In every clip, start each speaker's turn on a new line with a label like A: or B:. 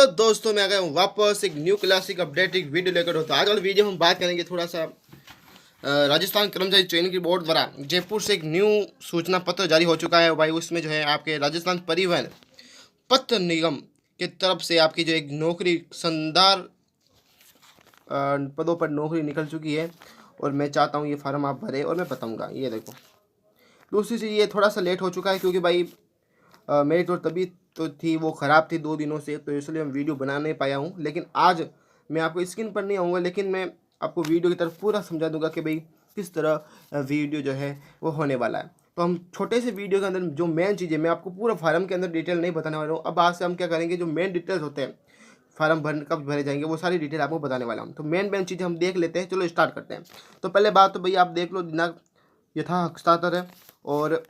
A: Hello दोस्तों, मैं आ गया हूँ वापस एक न्यू क्लासिक अपडेटेड वीडियो लेकर। तो आज वाली वीडियो हम बात करेंगे थोड़ा सा राजस्थान कर्मचारी चयन की बोर्ड द्वारा जयपुर से एक न्यू सूचना पत्र जारी हो चुका है भाई। उसमें जो है आपके राजस्थान परिवहन पत्र निगम की तरफ से आपकी जो एक नौकरी शानदार पदों पर नौकरी निकल चुकी है और मैं चाहता हूँ ये फार्म आप भरें और मैं बताऊँगा। ये देखो, दूसरी चीज़ ये थोड़ा सा लेट हो चुका है क्योंकि भाई मेरी तो तबीयत तो थी वो ख़राब थी 2 दिनों से, तो इसलिए मैं वीडियो बना नहीं पाया हूँ। लेकिन आज मैं आपको स्क्रीन पर नहीं आऊँगा, लेकिन मैं आपको वीडियो की तरफ पूरा समझा दूंगा कि भाई किस तरह वीडियो जो है वो होने वाला है। तो हम छोटे से वीडियो के अंदर जो मेन चीज़ें, मैं आपको पूरा फार्म के अंदर डिटेल नहीं बताने वाला हूँ। अब आज से हम क्या करेंगे, जो मेन डिटेल्स होते हैं फार्म कब भरे जाएंगे वो सारी डिटेल आपको बताने वाला हूँ। तो मेन चीज़ें हम देख लेते हैं, चलो स्टार्ट करते हैं। तो पहले बात तो भाई आप देख लो, दिनांक यथा हस्ताक्षर है और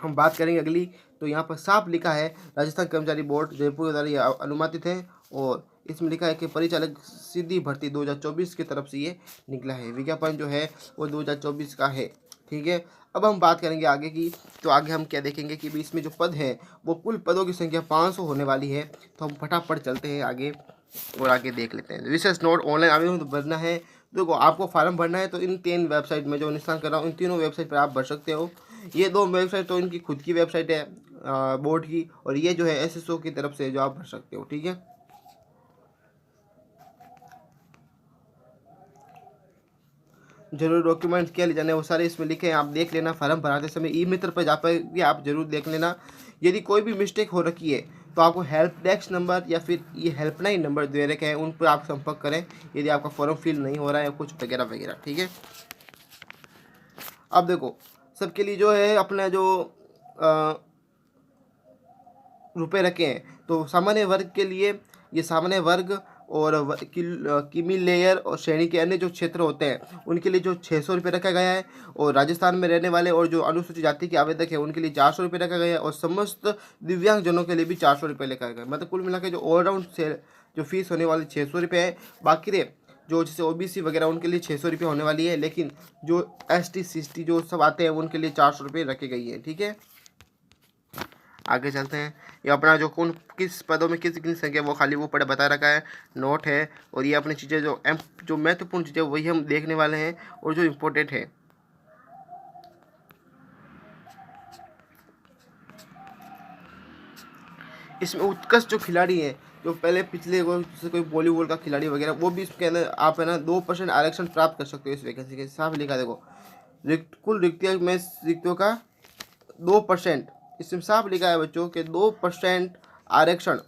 A: हम बात करेंगे अगली। तो यहाँ पर साफ लिखा है राजस्थान कर्मचारी बोर्ड जयपुर द्वारा ये अनुमानित है और इसमें लिखा है कि परिचालक सीधी भर्ती 2024 की तरफ से ये निकला है। विज्ञापन जो है वो 2024 का है, ठीक है। अब हम बात करेंगे आगे की। तो आगे हम क्या देखेंगे कि इसमें जो पद है वो कुल पदों की संख्या 500 होने वाली है। तो हम फटाफट चलते हैं आगे और आगे देख लेते हैं। विशेष नोट ऑनलाइन आवेदन भरना है। देखो, आपको फार्म भरना है तो इन 3 वेबसाइट में जो निशान कर रहा हूँ, इन तीनों वेबसाइट पर आप भर सकते हो। ये 2 वेबसाइट तो इनकी खुद की वेबसाइट है बोर्ड की, और ये जो है एसएसओ की तरफ से जो आप भर सकते हो, ठीक है। जरूर डॉक्यूमेंट्स क्या ले जाने वो सारे इसमें लिखे हैं, आप देख लेना। फार्म भराते समय ई मित्र पर जा पर भी आप जरूर देख लेना। यदि कोई भी मिस्टेक हो रखी है तो आपको हेल्प डेस्क नंबर या फिर ये हेल्पलाइन नंबर दे रखे हैं, उन पर आप संपर्क करें यदि आपका फॉर्म फिल नहीं हो रहा है कुछ वगैरह वगैरह, ठीक है। अब देखो, सबके लिए जो है अपना जो रुपए रखे हैं, तो सामान्य वर्ग के लिए ये सामान्य वर्ग और किमी लेयर और श्रेणी के अन्य जो क्षेत्र होते हैं उनके लिए जो 600 रुपये रखा गया है, और राजस्थान में रहने वाले और जो अनुसूचित जाति के आवेदक है उनके लिए 400 रुपये रखा गया है, और समस्त दिव्यांगजनों के लिए भी 400 रुपये रखा गया है। मतलब कुल मिला के जो ऑलराउंड से जो फीस होने वाली 600 रुपये है। बाकी रे जो जैसे ओबीसी वगैरह उनके लिए 600 रुपये होने वाली है, लेकिन जो ST CST जो सब आते हैं उनके लिए 400 रुपये रखी गई है, ठीक है। आगे चलते हैं। ये अपना जो कौन किस पदों में कितनी संख्या वो खाली वो पढ़े बता रखा है, नोट है। और ये अपनी चीज़ें जो महत्वपूर्ण चीज़ें वही हम देखने वाले हैं, और जो इम्पोर्टेंट है इसमें उत्कृष्ट जो खिलाड़ी हैं, जो पहले पिछले वो जैसे कोई बॉलीवुड का खिलाड़ी वगैरह, वो भी इसके अंदर आप है ना 2% आरक्षण प्राप्त कर सकते हो इस वैकेंसी के। साफ लिखा देखो, कुल रिक्तियों में रिक्तियों का 2%, इसमें साफ लिखा है बच्चों के 2% आरक्षण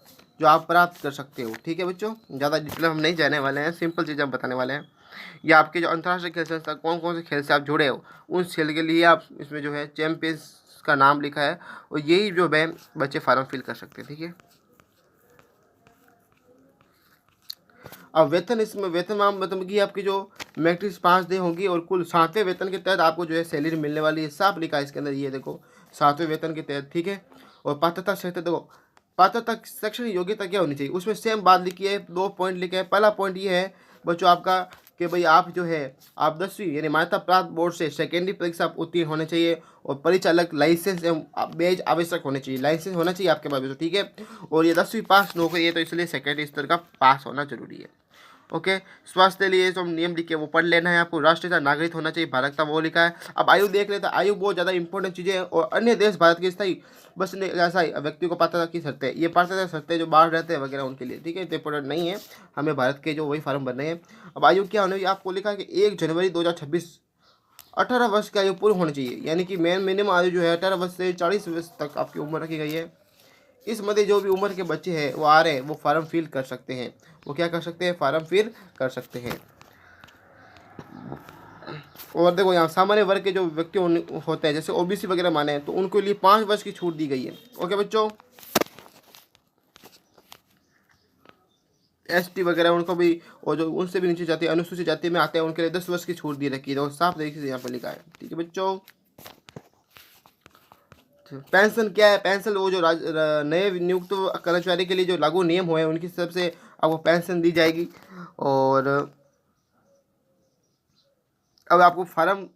A: जो आप प्राप्त कर सकते हो, ठीक है बच्चों। ज़्यादा डिटेल हम नहीं जाने वाले हैं, सिंपल चीज़ हम बताने वाले हैं। या आपके जो अंतर्राष्ट्रीय खेल संस्था कौन कौन से खेल से आप जुड़े हो उन खेल के लिए आप इसमें जो है चैंपियंस का नाम लिखा है, और यही जो है बच्चे फार्म फिल कर सकते हैं, ठीक है। अब वेतन, इसमें वेतन मतलब कि आपकी जो मैट्रिक्स 5 दिन होगी और कुल 7वें वेतन के तहत आपको जो है सैलरी मिलने वाली है। साफ लिखा है इसके अंदर, ये देखो 7वें वेतन के तहत, ठीक है। और पात्रता क्षेत्र देखो, पात्रता शैक्षणिक योग्यता क्या होनी चाहिए, उसमें सेम बात लिखी है। 2 पॉइंट लिखे हैं। पहला पॉइंट ये है बच्चों आपका कि भाई आप जो है आप 10वीं यानी मान्यता प्राप्त बोर्ड से सेकेंडरी परीक्षा आप उत्तीर्ण होने चाहिए, और परिचालक लाइसेंस एवं बेज आवश्यक होने चाहिए। लाइसेंस होना चाहिए आपके पास, ठीक है। और ये 10वीं पास नौकरी है तो इसलिए सेकेंडरी स्तर का पास होना जरूरी है, ओके। स्वास्थ्य के लिए जो नियम लिखे वो पढ़ लेना है आपको। राष्ट्रीय नागरिक होना चाहिए, भारत का वो लिखा है। अब आयु देख लेते हैं। आयु बहुत ज़्यादा इंपॉर्टेंट चीज़ें हैं, और अन्य देश भारत के स्थायी बस ऐसा ही व्यक्ति को पात्रता की शर्तें, ये पात्रता शर्तें जो बाहर रहते हैं वगैरह उनके लिए, ठीक है। तो इंपॉर्टेंट नहीं है, हमें भारत के जो वही फार्म भरने हैं। अब आयु क्या होने, आपको लिखा है कि 1 जनवरी 2026 18 वर्ष की आयु पूरी होनी चाहिए, यानी कि मेन मिनिमम आयु जो है 18 वर्ष से 40 वर्ष तक आपकी उम्र रखी गई है। इस मध्य जो भी उम्र के बच्चे हैं वो आ रहे हैं वो फार्म फिल कर सकते हैं। वो क्या कर सकते हैं, फार्म फिल कर सकते हैं। और देखो, यहाँ सामान्य वर्ग के जो व्यक्ति होते हैं जैसे ओबीसी वगैरह माने, तो उनके लिए 5 वर्ष की छूट दी गई है, ओके बच्चों। ST वगैरह उनको भी, और जो उनसे भी नीचे जाती है अनुसूचित जाति में आते हैं उनके लिए 10 वर्ष की छूट दी रखी है, और साफ तरीके से यहाँ पर लिखा है, ठीक है बच्चों। पेंशन क्या है, पेंशन वो जो नए नियुक्त कर्मचारी के लिए जो लागू नियम हुए हैं उनकी तरफ से आपको पेंशन दी जाएगी। और अब आपको फार्म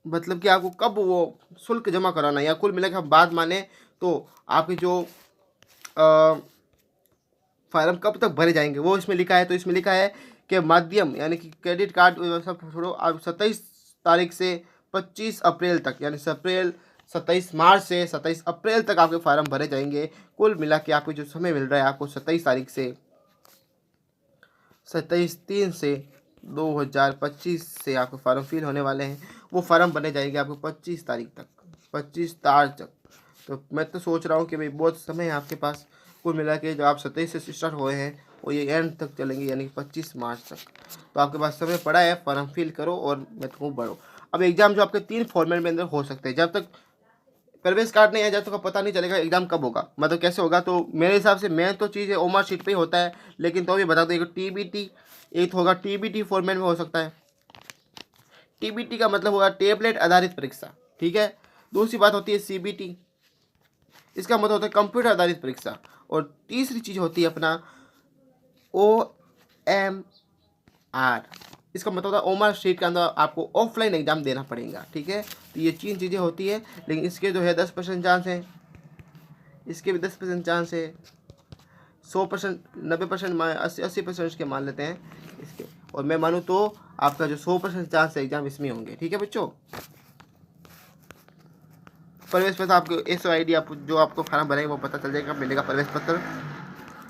A: मतलब कि आपको कब वो शुल्क जमा कराना है, या कुल मिलाकर हम बात माने तो आपकी जो फार्म कब तक भरे जाएंगे वो इसमें लिखा है। तो इसमें लिखा है कि माध्यम यानी कि क्रेडिट कार्ड सब छोड़ो, आप 27 तारीख से 25 अप्रैल तक, यानी 27 मार्च से 27 अप्रैल तक आपके फार्म भरे जाएंगे। कुल मिला के आपको जो समय मिल रहा है, आपको 27 तारीख से 27/3 से 2025 से आपके फार्म फिल होने वाले हैं। वो फार्म बने जाएंगे आपको 25 तारीख तक, 25 तारीख तक। तो मैं तो सोच रहा हूँ कि भाई बहुत समय है आपके पास। कुल मिला के जो आप 27 से स्टार्ट हुए हैं वो ये एंड तक चलेंगे, यानी 25 मार्च तक। तो आपके पास समय पड़ा है, फॉर्म फिल करो और मैं तो बढ़ो। अब एग्ज़ाम जो आपके 3 फॉर्मेट में अंदर हो सकते हैं। जब तक प्रवेश कार्ड नहीं है, जब तक तो पता नहीं चलेगा एग्जाम कब होगा, मतलब कैसे होगा। तो मेरे हिसाब से मेन तो चीज़ है ओमार शीट पे ही होता है, लेकिन तो भी बता दो, एक टीबीटी, एक होगा टीबीटी फॉर्मेट में हो सकता है। टीबीटी का मतलब होगा टेबलेट आधारित परीक्षा, ठीक है। दूसरी बात होती है सीबीटी, इसका मतलब होता है कंप्यूटर आधारित परीक्षा। और तीसरी चीज़ होती है अपना OMR, इसका मतलब होता है ओमार शीट के अंदर आपको ऑफलाइन एग्जाम देना पड़ेगा, ठीक है। तो ये 3 चीज़ें होती है, लेकिन इसके जो है 10% चांस है, इसके भी 10% चांस है, 100%, 90%, 80% के मान लेते हैं इसके। और मैं मानूँ तो आपका जो 100% चांस है एग्जाम इसमें होंगे, ठीक है बच्चों। प्रवेश पत्र आपको SOID आप जो आपको फार्म भरेंगे वो पता चल जाएगा, मिलेगा प्रवेश पत्र।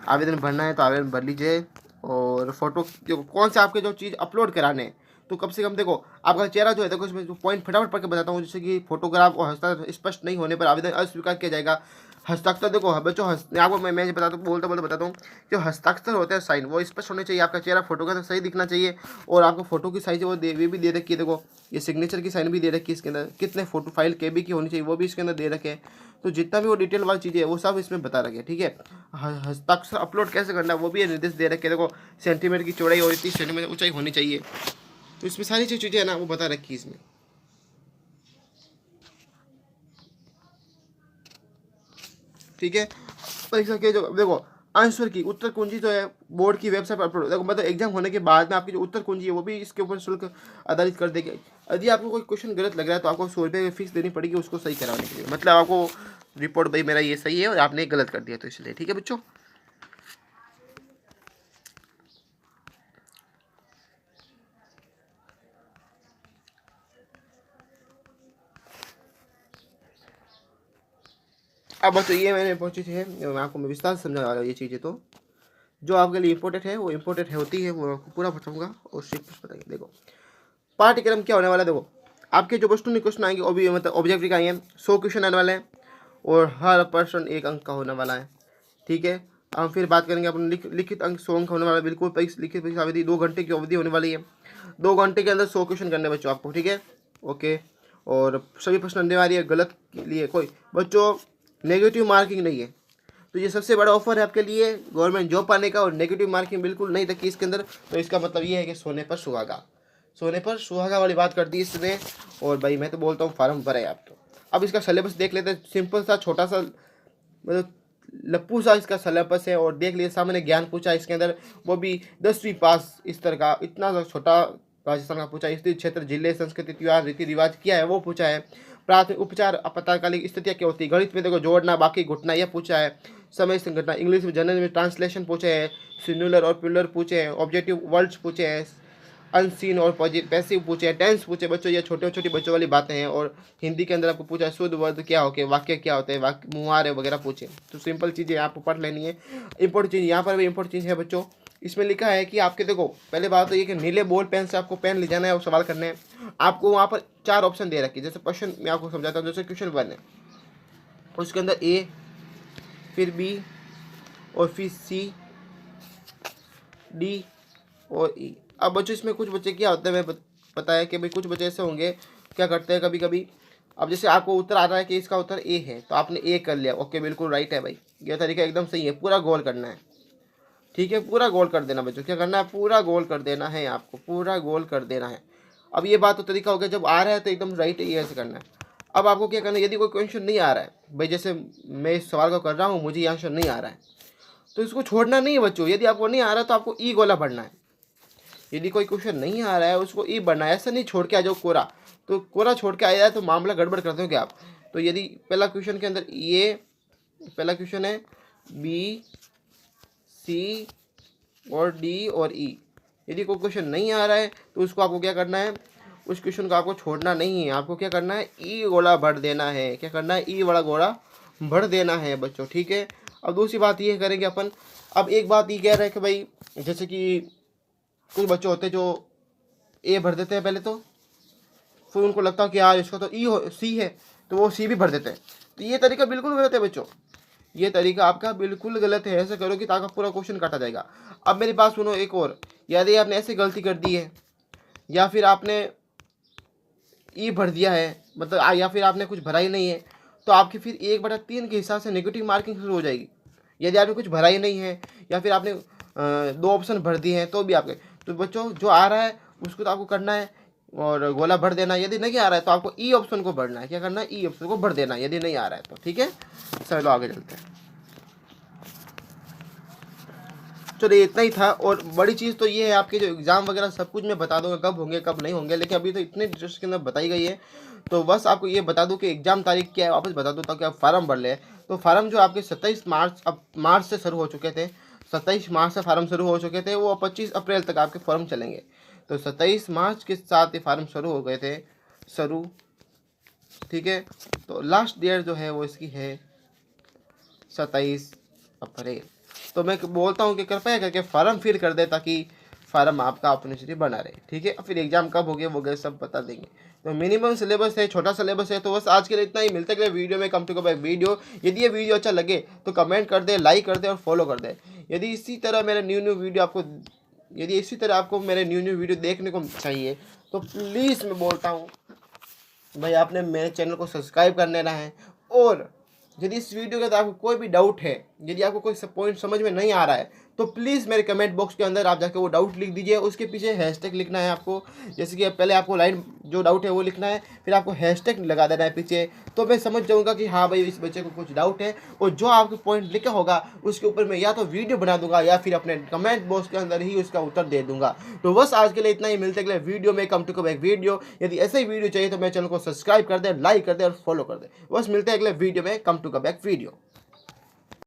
A: आवेदन भरना है तो आवेदन भर लीजिए। और फोटो जो कौन से आपके जो चीज़ अपलोड कराने हैं, तो कम से कम देखो आपका चेहरा जो है, देखो इसमें जो पॉइंट फटाफट पढ़ के बताता हूँ। जैसे कि फोटोग्राफ और हस्ताक्षर स्पष्ट नहीं होने पर आवेदन अस्वीकार किया जाएगा। हस्ताक्षर देखो बच्चों, आपको मैं बताता हूँ, बोलते बोलते बताता हूँ। जो हस्ताक्षर होते हैं साइन, वो स्पष्ट होने चाहिए। आपका चेहरा फोटो का सही दिखना चाहिए। और आपको फोटो की साइज वो भी दे रखी है, देखो ये सिग्नेचर की साइन भी दे रखी है इसके अंदर। कितने फोटो फाइल KB की होनी चाहिए वो भी इसके अंदर दे रखे हैं। तो जितना भी वो डिटेल वाली चीज़ें है वो सब इसमें बता रखे, ठीक है। हस्ताक्षर अपलोड कैसे करना है वो भी निर्देश दे रखे, देखो सेंटीमीटर की चौड़ाई और 30 सेंटीमीटर ऊंचाई होनी चाहिए। तो इसमें सारी चीज़ें है ना वो बता रखी है इसमें, ठीक है। परीक्षा के जो देखो आंसर की उत्तर कुंजी जो है बोर्ड की वेबसाइट पर अपलोड, देखो मतलब एग्जाम होने के बाद में आपकी जो उत्तर कुंजी है वो भी इसके ऊपर शुल्क आधारित कर देगी। यदि आपको कोई क्वेश्चन गलत लग रहा है तो आपको 100 रुपये की फीस देनी पड़ेगी उसको सही कराने के लिए। मतलब आपको रिपोर्ट भाई मेरा ये सही है और आपने गलत कर दिया तो इसलिए, ठीक है बच्चों। अब बस ये मैंने बहुत चीज़ें हैं, मैं आपको मैं विस्तार से समझा रहा हूँ। ये चीज़ें तो जो आपके लिए इम्पोर्टेंट है वो इम्पोर्टेंट होती है, वो आपको पूरा बताऊँगा और सिर्फ बताइए। देखो पाठ्यक्रम क्या होने वाला है, देखो आपके जो वस्तु क्वेश्चन आएंगे वो भी मतलब ऑब्जेक्टिव का आएंगे, 100 क्वेश्चन आने वाले हैं और हर पर्सन 1 अंक का होने वाला है, ठीक है। हम फिर बात करेंगे अपन लिखित अंक 100 अंक होने वाला है, बिल्कुल लिखित परीक्षा अवधि 2 घंटे की अवधि होने वाली है। 2 घंटे के अंदर 100 क्वेश्चन करने बच्चों आपको, ठीक है, ओके। और सभी प्रश्न अनिवार्य है, गलत के लिए कोई बच्चों नेगेटिव मार्किंग नहीं है। तो ये सबसे बड़ा ऑफर है आपके लिए गवर्नमेंट जॉब पाने का, और नेगेटिव मार्किंग बिल्कुल नहीं रखी इसके अंदर। तो इसका मतलब ये है कि सोने पर सुहागा, सोने पर सुहागा वाली बात कर दी इसने। और भाई मैं तो बोलता हूँ फार्म भरे आप तो। अब इसका सिलेबस देख लेते हैं, सिंपल सा छोटा सा मतलब लप्पू सा इसका सिलेबस है। और देख लिए सामने ज्ञान पूछा इसके अंदर, वो भी 10वीं पास इस तरह का, इतना सा छोटा राजस्थान का पूछा। स्थिति क्षेत्र जिले संस्कृति त्योहार रीति रिवाज क्या है वो पूछा है। प्राथमिक उपचार आपातकालिक स्थितियाँ क्या होती है, गणित में देखो जोड़ना बाकी घुटना यह पूछा है। समय संगठना इंग्लिश में जनरल में ट्रांसलेशन पूछे हैं। सिंगुलर और प्लूरल पूछे हैं। ऑब्जेक्टिव वर्ड्स पूछे हैं। अनसीन और पैसिव पूछे, टेंस पूछे बच्चों, ये छोटे छोटी बच्चों वाली बातें हैं। और हिंदी के अंदर आपको पूछा है शुद्ध वर्ड क्या होके, वाक्य क्या होते हैं, वाक्य मुहावरे वगैरह पूछे। तो सिंपल चीज़ें आपको पढ़ लेनी है। इंपॉर्टेंट चीज़ यहाँ पर भी इंपॉर्टेंट चीज़ है बच्चों, इसमें लिखा है कि आपके देखो पहले बात तो ये कि नीले बॉल पेन से आपको पेन ले जाना है और सवाल करने हैं। आपको वहाँ पर 4 ऑप्शन दे रखे, जैसे क्वेश्चन मैं आपको समझाता हूँ। जैसे क्वेश्चन 1 है उसके अंदर A, फिर B और फिर C, D और E। अब बच्चों इसमें कुछ बच्चे क्या होते हैं, मैं पता है कि भाई कुछ बच्चे ऐसे होंगे क्या करते हैं कभी कभी। अब जैसे आपको उत्तर आ रहा है कि इसका उत्तर A है तो आपने A कर लिया, ओके बिल्कुल राइट है भाई, ये तरीका एकदम सही है। पूरा गोल करना है, ठीक है, पूरा गोल कर देना बच्चों। क्या करना है, पूरा गोल कर देना है, आपको पूरा गोल कर देना है। अब ये बात तो तरीका हो गया, जब आ रहा है तो एकदम राइट ये ऐसे करना है। अब आपको क्या करना है, यदि कोई क्वेश्चन नहीं आ रहा है भाई, जैसे मैं इस सवाल को कर रहा हूँ मुझे ये आंसर नहीं आ रहा है, तो इसको छोड़ना नहीं है बच्चों। यदि आपको नहीं आ रहा तो आपको ई गोला पढ़ना है। यदि कोई क्वेश्चन नहीं आ रहा है उसको ई बढ़ना है, ऐसा नहीं छोड़ के आ जाओ कोरा। तो कोरा छोड़ के आया है तो मामला गड़बड़ करते हो क्या आप। तो यदि पहला क्वेश्चन के अंदर ये पहला क्वेश्चन है B सी और डी और ई। यदि कोई क्वेश्चन नहीं आ रहा है तो उसको आपको क्या करना है, उस क्वेश्चन को आपको छोड़ना नहीं है, आपको क्या करना है, ई गोला भर देना है। क्या करना है, ई वाला गोला भर देना है बच्चों, ठीक है। अब दूसरी बात ये करेंगे अपन, अब एक बात ये कह रहे हैं कि भाई जैसे कि कुछ बच्चे होते हैं जो ए भर देते हैं पहले, तो फिर उनको लगता है कि यार इसका तो ई हो सी है, तो वो सी भी भर देते हैं। तो ये तरीका बिल्कुल गलत है बच्चों, ये तरीका आपका बिल्कुल गलत है। ऐसे करो कि ताकि पूरा क्वेश्चन काटा जाएगा। अब मेरी बात सुनो एक और, यदि आपने ऐसे गलती कर दी है या फिर आपने ई भर दिया है, मतलब या फिर आपने कुछ भरा ही नहीं है, तो आपकी फिर 1/3 के हिसाब से नेगेटिव मार्किंग शुरू हो जाएगी। यदि आपने कुछ भरा ही नहीं है या फिर आपने 2 ऑप्शन भर दिए हैं तो भी आपके, तो बच्चों जो आ रहा है उसको तो आपको करना है और गोला भर देना है। यदि नहीं आ रहा है तो आपको ई ऑप्शन को भरना है। क्या करना है, ई ऑप्शन को भर देना है यदि नहीं आ रहा है तो, ठीक है। चलो आगे चलते हैं। चलो इतना ही था। और बड़ी चीज़ तो ये है, आपके जो एग्ज़ाम वगैरह सब कुछ मैं बता दूंगा कब होंगे कब नहीं होंगे, लेकिन अभी तो इतने डिटेल्स के अंदर बताई गई है। तो बस आपको ये बता दूं कि एग्ज़ाम तारीख क्या है, वापस बता दूं ताकि आप फार्म भर लें। तो फार्म जो आपके 27 मार्च, अब मार्च से शुरू हो चुके थे, 27 मार्च से फार्म शुरू हो चुके थे, वो 25 अप्रैल तक आपके फॉर्म चलेंगे। तो 27 मार्च के साथ ही फार्म शुरू हो गए थे शुरू, ठीक है। तो लास्ट डेट जो है वो इसकी है 27 अप्रैल। तो मैं बोलता हूँ कि कृपया करके फार्म फिल कर दे ताकि फार्म आपका अपॉर्चुनिटी बना रहे, ठीक है। फिर एग्जाम कब हो गए वो गए सब बता देंगे। तो मिनिमम सिलेबस है, छोटा सिलेबस है। तो बस आज के लिए इतना ही, मिलते हैं वीडियो में। कम टू कम एक वीडियो, यदि ये वीडियो अच्छा लगे तो कमेंट कर दे, लाइक कर दे और फॉलो कर दे। यदि इसी तरह मेरे न्यू वीडियो आपको, यदि इसी तरह आपको मेरे न्यू वीडियो देखने को चाहिए तो प्लीज़ मैं बोलता हूँ भाई आपने मेरे चैनल को सब्सक्राइब कर लेना है। और यदि इस वीडियो के अंदर आपको कोई भी डाउट है, यदि आपको कोई पॉइंट समझ में नहीं आ रहा है, तो प्लीज़ मेरे कमेंट बॉक्स के अंदर आप जाकर वो डाउट लिख दीजिए। उसके पीछे हैशटैग लिखना है आपको, जैसे कि पहले आपको लाइन जो डाउट है वो लिखना है, फिर आपको हैशटैग लगा देना है पीछे। तो मैं समझ जाऊँगा कि हाँ भाई इस बच्चे को कुछ डाउट है, और जो आपको पॉइंट लिखा होगा उसके ऊपर मैं या तो वीडियो बना दूंगा या फिर अपने कमेंट बॉक्स के अंदर ही उसका उत्तर दे दूंगा। तो बस आज के लिए इतना ही, मिलते अगले वीडियो में। कम टू कम एक वीडियो, यदि ऐसे ही वीडियो चाहिए तो मेरे चैनल को सब्सक्राइब कर दे, लाइक कर दे और फॉलो कर दे। बस मिलते हैं अगले वीडियो में। कम टू कम एक वीडियो।